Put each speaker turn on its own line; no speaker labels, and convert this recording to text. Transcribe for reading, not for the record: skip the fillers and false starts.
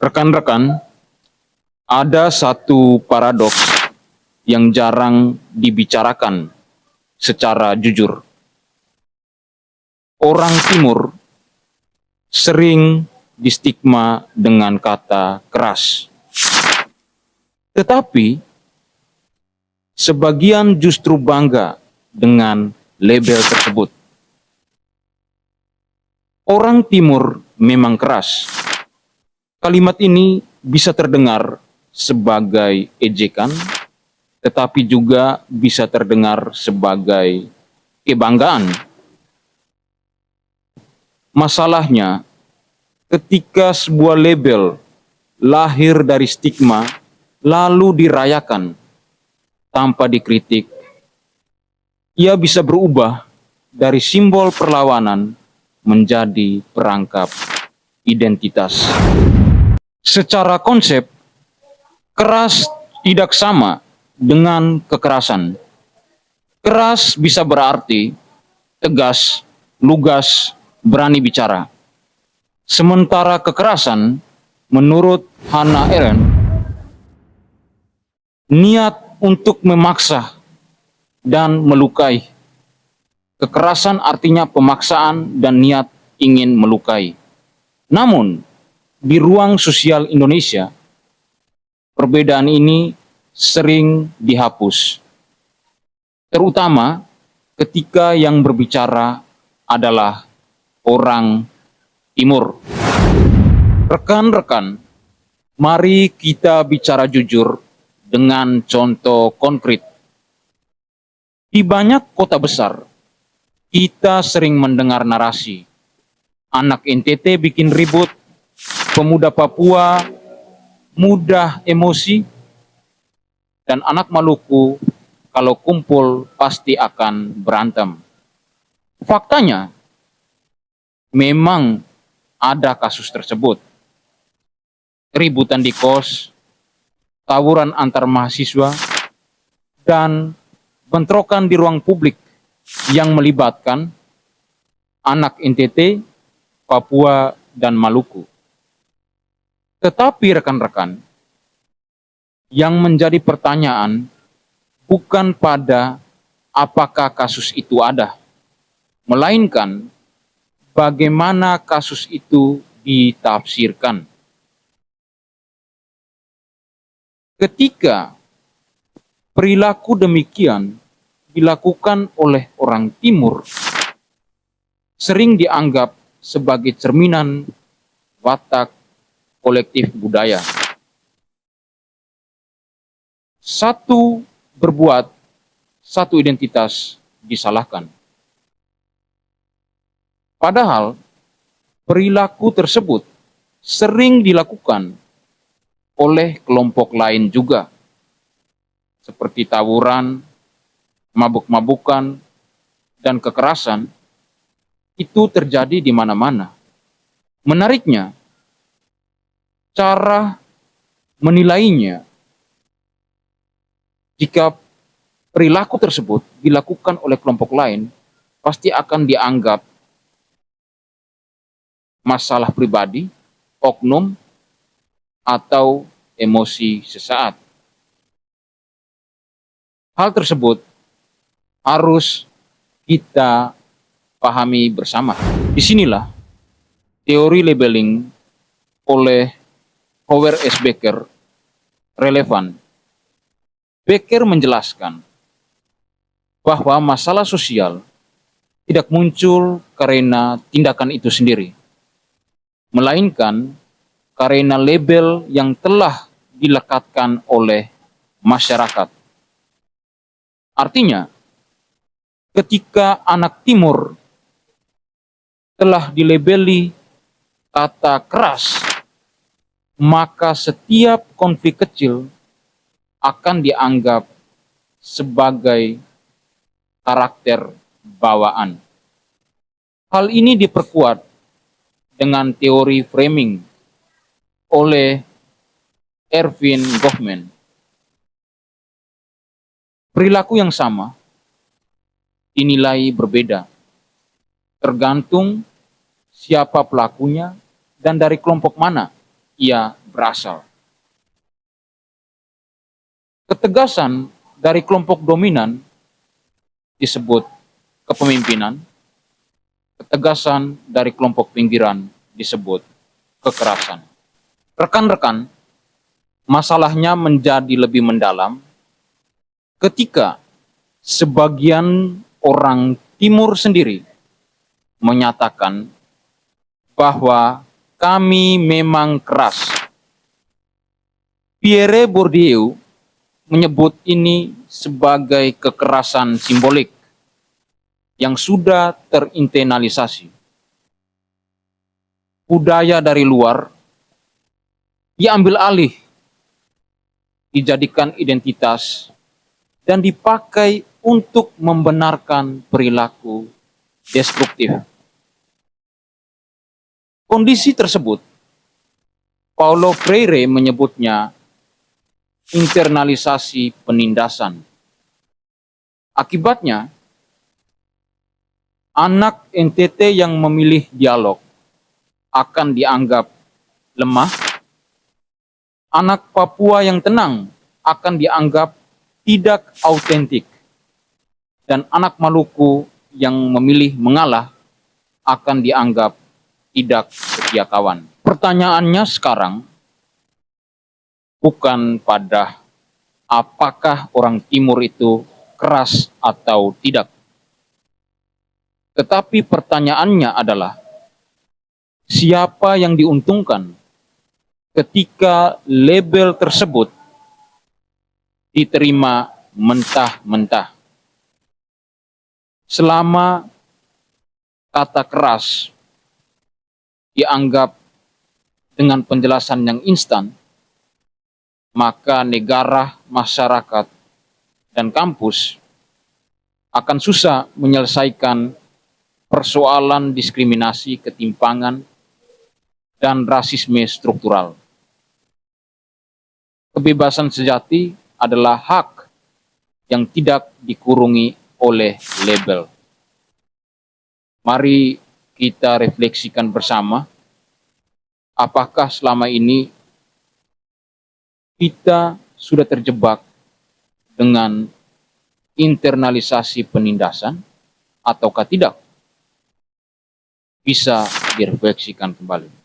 Rekan-rekan, ada satu paradoks yang jarang dibicarakan secara jujur. Orang Timur sering distigma dengan kata keras. Tetapi, sebagian justru bangga dengan label tersebut. Orang Timur memang keras. Kalimat ini bisa terdengar sebagai ejekan, tetapi juga bisa terdengar sebagai kebanggaan. Masalahnya, ketika sebuah label lahir dari stigma, lalu dirayakan tanpa dikritik, ia bisa berubah dari simbol perlawanan menjadi perangkap identitas. Secara konsep, keras tidak sama dengan kekerasan. Keras bisa berarti tegas, lugas, berani bicara. Sementara kekerasan, menurut Hannah Arendt, niat untuk memaksa dan melukai. Kekerasan artinya pemaksaan dan niat ingin melukai. Namun, di ruang sosial Indonesia, perbedaan ini sering dihapus. Terutama ketika yang berbicara adalah orang Timur. Rekan-rekan, mari kita bicara jujur dengan contoh konkret. Di banyak kota besar, kita sering mendengar narasi, anak NTT bikin ribut, pemuda Papua mudah emosi, dan anak Maluku kalau kumpul pasti akan berantem. Faktanya, memang ada kasus tersebut. Ributan di kos, tawuran antar mahasiswa, dan bentrokan di ruang publik yang melibatkan anak NTT, Papua, dan Maluku. Tetapi rekan-rekan, yang menjadi pertanyaan bukan pada apakah kasus itu ada, melainkan bagaimana kasus itu ditafsirkan. Ketika perilaku demikian dilakukan oleh orang Timur, sering dianggap sebagai cerminan watak kolektif budaya. Satu berbuat, satu identitas disalahkan. Padahal, perilaku tersebut sering dilakukan oleh kelompok lain juga, seperti tawuran, mabuk-mabukan, dan kekerasan, itu terjadi di mana-mana. Menariknya, cara menilainya, jika perilaku tersebut dilakukan oleh kelompok lain, pasti akan dianggap masalah pribadi, oknum, atau emosi sesaat. Hal tersebut harus kita pahami bersama. Disinilah teori labeling oleh Howard S. Becker relevan. Becker menjelaskan bahwa masalah sosial tidak muncul karena tindakan itu sendiri, melainkan karena label yang telah dilekatkan oleh masyarakat. Artinya, ketika anak Timur telah dilabeli kata keras, maka setiap konflik kecil akan dianggap sebagai karakter bawaan. Hal ini diperkuat dengan teori framing oleh Erving Goffman. Perilaku yang sama dinilai berbeda, tergantung siapa pelakunya dan dari kelompok mana ia berasal. Ketegasan dari kelompok dominan disebut kepemimpinan, ketegasan dari kelompok pinggiran disebut kekerasan. Rekan-rekan, masalahnya menjadi lebih mendalam ketika sebagian orang Timur sendiri menyatakan bahwa kami memang keras. Pierre Bourdieu menyebut ini sebagai kekerasan simbolik yang sudah terinternalisasi. Budaya dari luar diambil alih, dijadikan identitas, dan dipakai untuk membenarkan perilaku destruktif. Kondisi tersebut, Paulo Freire menyebutnya internalisasi penindasan. Akibatnya, anak NTT yang memilih dialog akan dianggap lemah, anak Papua yang tenang akan dianggap tidak autentik, dan anak Maluku yang memilih mengalah akan dianggap tidak setia kawan. Pertanyaannya sekarang bukan pada apakah orang Timur itu keras atau tidak. Tetapi pertanyaannya adalah, siapa yang diuntungkan ketika label tersebut diterima mentah-mentah? Selama kata keras dianggap dengan penjelasan yang instan, maka negara, masyarakat, dan kampus akan susah menyelesaikan persoalan diskriminasi, ketimpangan, dan rasisme struktural. Kebebasan sejati adalah hak yang tidak dikurungi oleh label. Mari kita refleksikan bersama, apakah selama ini kita sudah terjebak dengan internalisasi penindasan ataukah tidak? Bisa direfleksikan kembali.